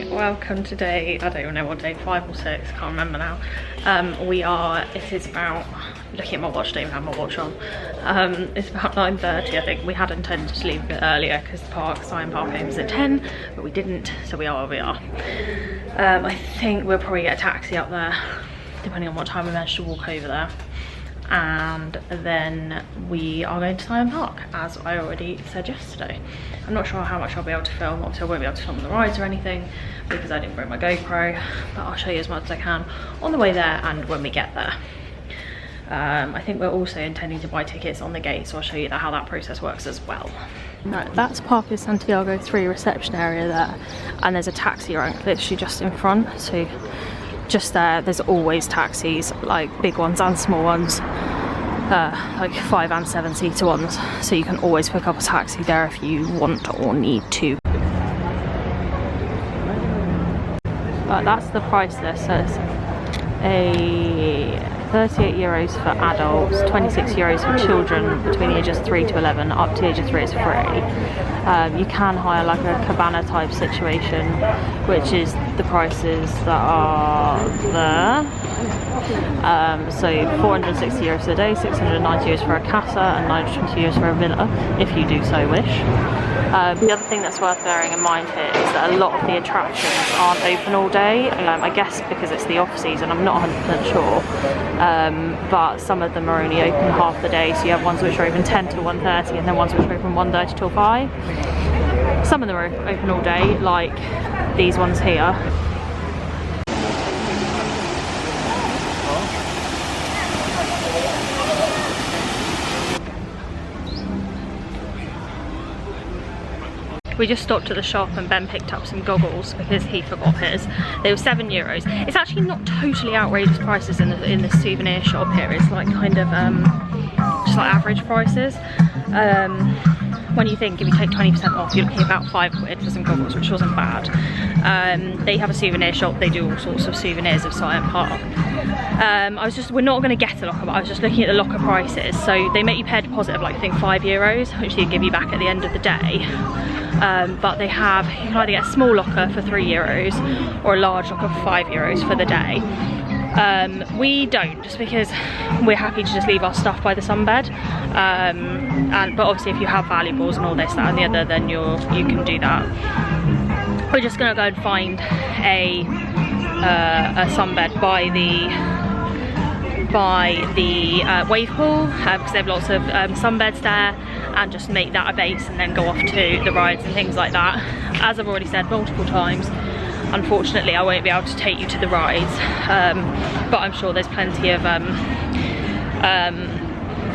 Welcome to day, I don't even know what day, 5 or 6, can't remember now. It is about, looking at my watch, don't even have my watch on. It's about 9:30 I think. We had intended to leave a bit earlier because the Siam Park opens at 10, but we didn't, so we are where we are. I think we'll probably get a taxi up there, depending on what time we manage to walk over there. And then we are going to Siam Park, as I already said yesterday. I'm not sure how much I'll be able to film. Obviously I won't be able to film the rides or anything because I didn't bring my GoPro, but I'll show you as much as I can on the way there and when we get there. I think we're also intending to buy tickets on the gate, so I'll show you how that process works as well. Right, that's Parque Santiago 3 reception area there, and there's a taxi rank literally just in front, so just there's always taxis, like big ones and small ones, like 5 and 7 seater ones, so you can always pick up a taxi there if you want or need to. But that's the price list, so it's a 38 euros for adults, 26 euros for children between the ages 3 to 11, up to the age of 3 is free. You can hire like a cabana type situation, which is the prices that are there. So 460 euros for the day, 690 euros for a casa, and 920 euros for a villa, if you do so wish. The other thing that's worth bearing in mind here is that a lot of the attractions aren't open all day. I guess because it's the off season, I'm not 100% sure. But some of them are only open half the day, so you have ones which are open 10 till 1:30 and then ones which are open 1:30 till 5. Some of them are open all day, like these ones here. We just stopped at the shop and Ben picked up some goggles because he forgot his. They were 7 euros. It's actually not totally outrageous prices in the souvenir shop here. It's like kind of just like average prices. When you think if you take 20% off, you're looking at about £5 for some goggles, which wasn't bad. They have a souvenir shop. They do all sorts of souvenirs of Siam Park. We're not going to get a locker, but I was just looking at the locker prices. So they make you pay a deposit of like I think €5, which they give you back at the end of the day. But they have, you can either get a small locker for €3 or a large locker for €5 for the day. We don't, just because we're happy to just leave our stuff by the sunbed. But obviously if you have valuables and all this, that and the other, then you can do that. We're just gonna go and find a sunbed by the wave pool, because they have lots of sunbeds there, and just make that a base and then go off to the rides and things like that. As I've already said multiple times, unfortunately I won't be able to take you to the rides, but I'm sure there's plenty of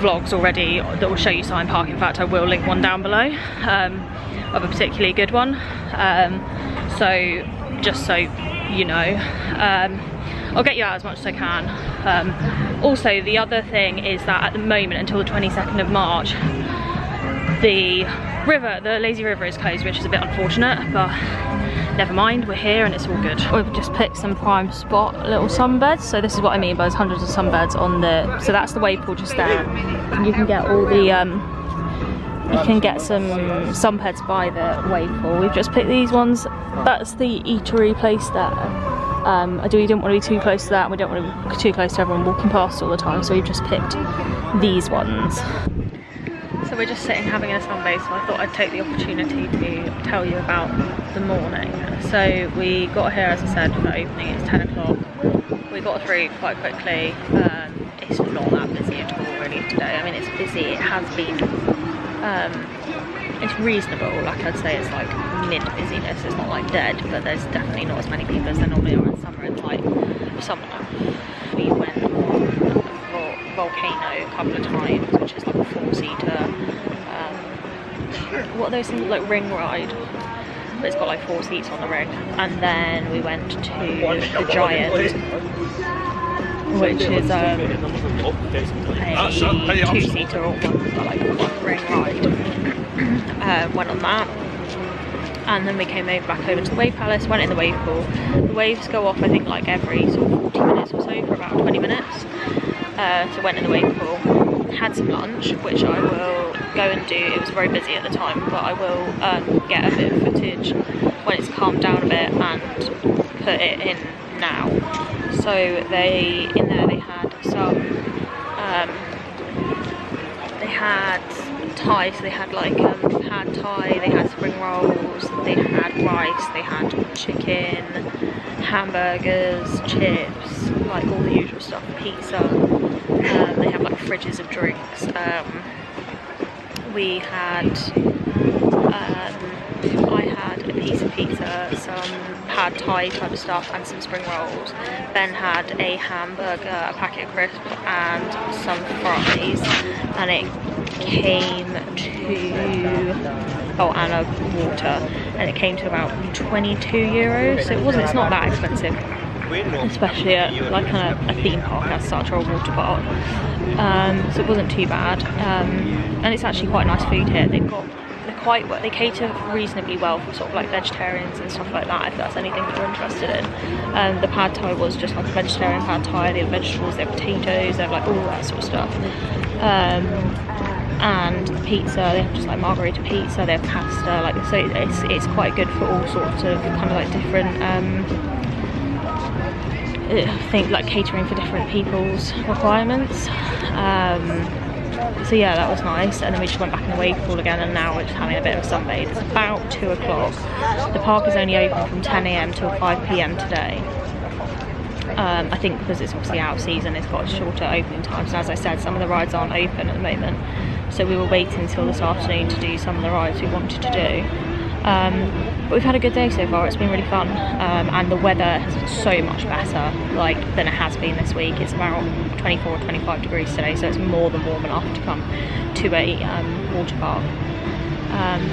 vlogs already that will show you Siam Park. In fact, I will link one down below of a particularly good one, so just so you know. I'll get you out as much as I can. Also, the other thing is that at the moment, until the 22nd of March, the lazy river is closed, which is a bit unfortunate, but never mind, we're here and it's all good. We've just picked some prime spot little sunbeds. So this is what I mean by there's hundreds of sunbeds on the, so that's the wave pool just there. And you can get all the, you can get some sunbeds by the wave pool. We've just picked these ones. That's the eatery place there. We didn't want to be too close to that, and we don't want to be too close to everyone walking past all the time, so we've just picked these ones. So we're just sitting having a sunbathe, so I thought I'd take the opportunity to tell you about the morning. So we got here, as I said, for opening, it's 10 o'clock. We got through quite quickly. It's not that busy at all really today. I mean, it's busy, it has been, it's reasonable. Like I'd say it's like mid-busyness, it's not like dead, but there's definitely not as many people as there normally are in summer. It's like summer. We went on a volcano a couple of times, which is like a 4-seater what are those things, like ring ride, but it's got like 4 seats on the ring. And then we went to the Giant, which is a 2-seater or one, like one ring ride. Went on that, and then we came back over to the wave palace, went in the wave pool. The waves go off I think like every sort of 40 minutes or so for about 20 minutes. So went in the wave pool, had some lunch, which I will go and do. It was very busy at the time, but I will get a bit of footage when it's calmed down a bit and put it in now. So in there they had some, they had Thai, so they had like pad Thai, they had spring rolls, they had rice, they had chicken, hamburgers, chips, like all the usual stuff, pizza. They have like fridges of drinks. We had, I had a piece of pizza, some pad Thai type of stuff and some spring rolls. Ben had a hamburger, a packet of crisps and some fries, and it came to, oh, and a water, and it came to about €22, so it's not that expensive, especially at like a theme park as such, or a water park. So it wasn't too bad, and it's actually quite nice food here. They cater reasonably well for sort of like vegetarians and stuff like that, if that's anything that you're interested in. The pad Thai was just like a vegetarian pad Thai. They have vegetables, they have potatoes, they have like all that sort of stuff. And the pizza, they have just like margarita pizza, they have pasta, like, so it's quite good for all sorts of kind of like different things, like catering for different people's requirements. So yeah, that was nice. And then we just went back in the wave pool again, and now we're just having a bit of a sunbathe. It's about 2 o'clock. The park is only open from 10 AM till 5 PM today. I think because it's obviously out of season, it's got shorter opening times, and as I said, some of the rides aren't open at the moment, so we were waiting until this afternoon to do some of the rides we wanted to do. But we've had a good day so far. It's been really fun, and the weather has been so much better than it has been this week. It's about 24 or 25 degrees today, so it's more than warm enough to come to a water park.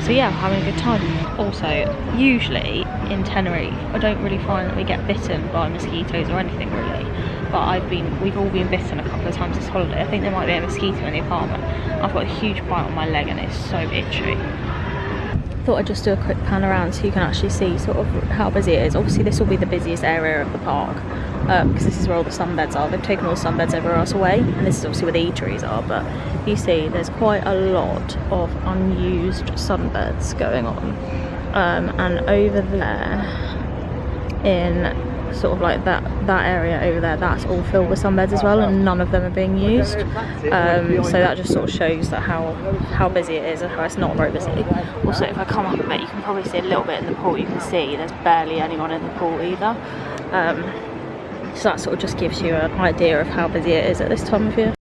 So yeah, having a good time. Also, usually in Tenerife, I don't really find that we get bitten by mosquitoes or anything really, but we've all been bitten a couple of times this holiday. I think there might be a mosquito in the apartment. I've got a huge bite on my leg and it's so itchy. Thought I'd just do a quick pan around so you can actually see sort of how busy it is. Obviously this will be the busiest area of the park, because this is where all the sunbeds are. They've taken all the sunbeds everywhere else away, and this is obviously where the eateries are, but you see there's quite a lot of unused sunbeds going on. And over there in sort of like that area over there, that's all filled with sunbeds as well, and none of them are being used. So that just sort of shows that how busy it is and how it's not very busy. Also, if I come up a bit, you can probably see a little bit in the pool. You can see there's barely anyone in the pool either. So that sort of just gives you an idea of how busy it is at this time of year.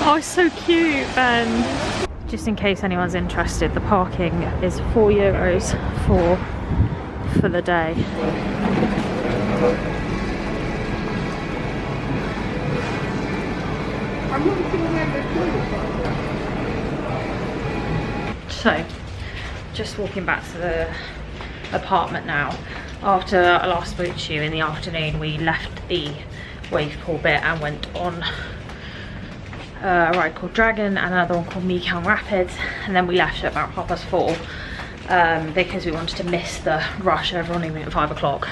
Oh, it's so cute, Ben. Just in case anyone's interested, the parking is €4 for the day. So, just walking back to the apartment now. After I last spoke to you in the afternoon, we left the wave pool bit and went on a ride called Dragon and another one called Mekong Rapids, and then we left at about 4:30 because we wanted to miss the rush of everyone leaving at 5 o'clock.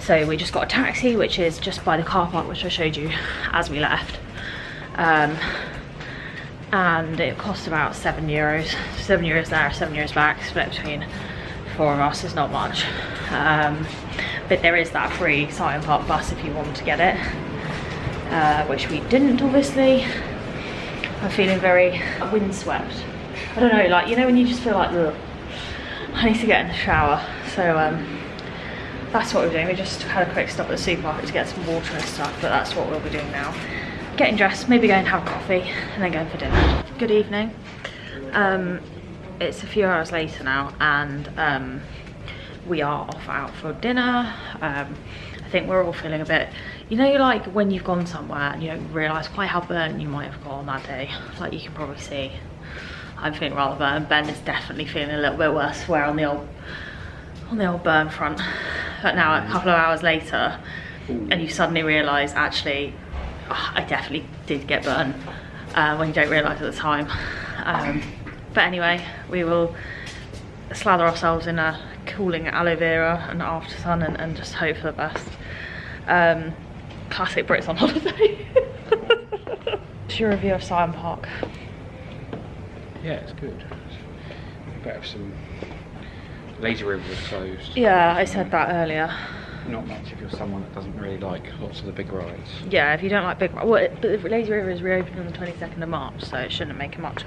So we just got a taxi, which is just by the car park, which I showed you as we left, and it cost about €7. €7 there, €7 back, split between 4 of us is not much, but there is that free Siam Park bus if you want to get it, which we didn't obviously. I'm feeling very windswept. I don't know, like, you know when you just feel like, ugh, I need to get in the shower. So that's what we're doing. We just had a quick stop at the supermarket to get some water and stuff, but that's what we'll be doing now. Getting dressed, maybe going and have coffee, and then going for dinner. Good evening. It's a few hours later now, and we are off out for dinner. I think we're all feeling a bit, you know, like when you've gone somewhere and you don't realise quite how burnt you might have got on that day. Like you can probably see, I'm feeling rather burnt. Ben is definitely feeling a little bit worse. We're on the old burn front. But now a couple of hours later, and you suddenly realise, actually, I definitely did get burnt when you don't realise at the time. But anyway, we will slather ourselves in a cooling aloe vera and after sun and just hope for the best. Classic Brits on holiday. What's your review of Siam Park? Yeah, it's good. Better have some. Lazy River was closed. Yeah, I said that earlier. Not much if you're someone that doesn't really like lots of the big rides. Yeah, if you don't like big rides. Well, but Lazy River is reopened on the 22nd of March, so it shouldn't make much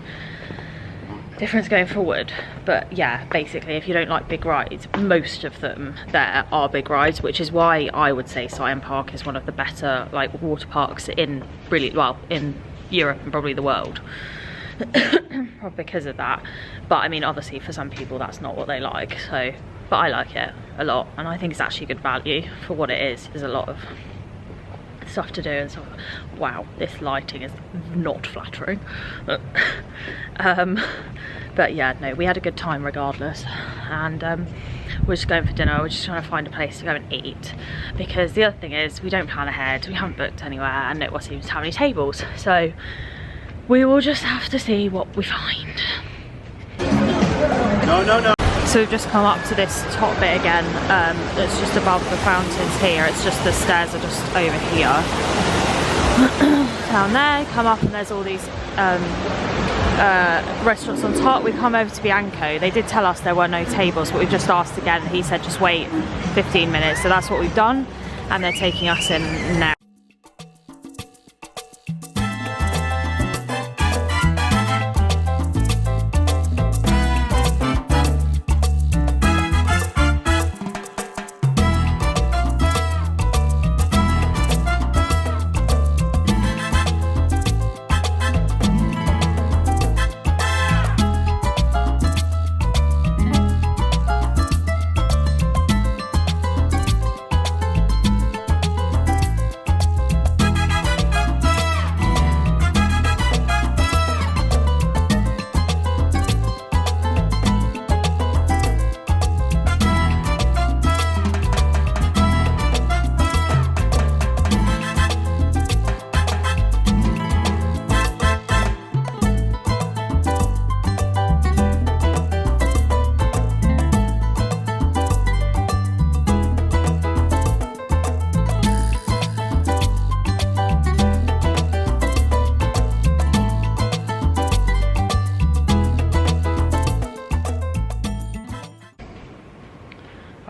difference going forward. But yeah, basically, if you don't like big rides, most of them there are big rides, which is why I would say Siam Park is one of the better like water parks in in Europe and probably the world. Probably because of that. But I mean, obviously for some people that's not what they like, so but I like it a lot, and I think it's actually good value for what it is. There's a lot of stuff to do and stuff. Wow, this lighting is not flattering. But yeah, no, we had a good time regardless, and we're just going for dinner. We're just trying to find a place to go and eat, because the other thing is we don't plan ahead, we haven't booked anywhere, and it seems to have any tables, so we will just have to see what we find. No. So we've just come up to this top bit again. It's just above the fountains here. It's just the stairs are just over here. Down there, come up and there's all these restaurants on top. We come over to Bianco. They did tell us there were no tables, but we've just asked again. He said just wait 15 minutes. So that's what we've done, and they're taking us in now.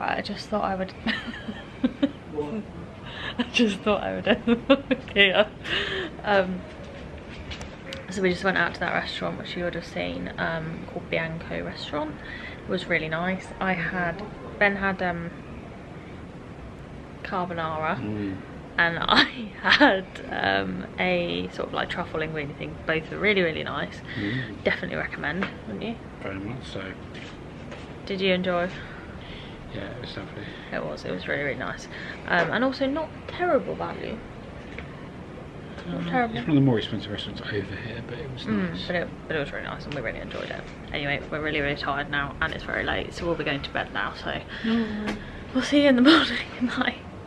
I just thought I would here. So we just went out to that restaurant, which you would have seen, called Bianco restaurant. It was really nice. Ben had carbonara, and I had a sort of like truffle linguine thing. Both were really, really nice. Definitely recommend, wouldn't you? Very much so. Did you enjoy? Yeah, it was lovely. It was really, really nice. And also not terrible value. Not terrible. It's one of the more expensive restaurants over here, but it was nice. But it was really nice, and we really enjoyed it. Anyway, we're really, really tired now, and it's very late, so we'll be going to bed now, so we'll see you in the morning. Good night.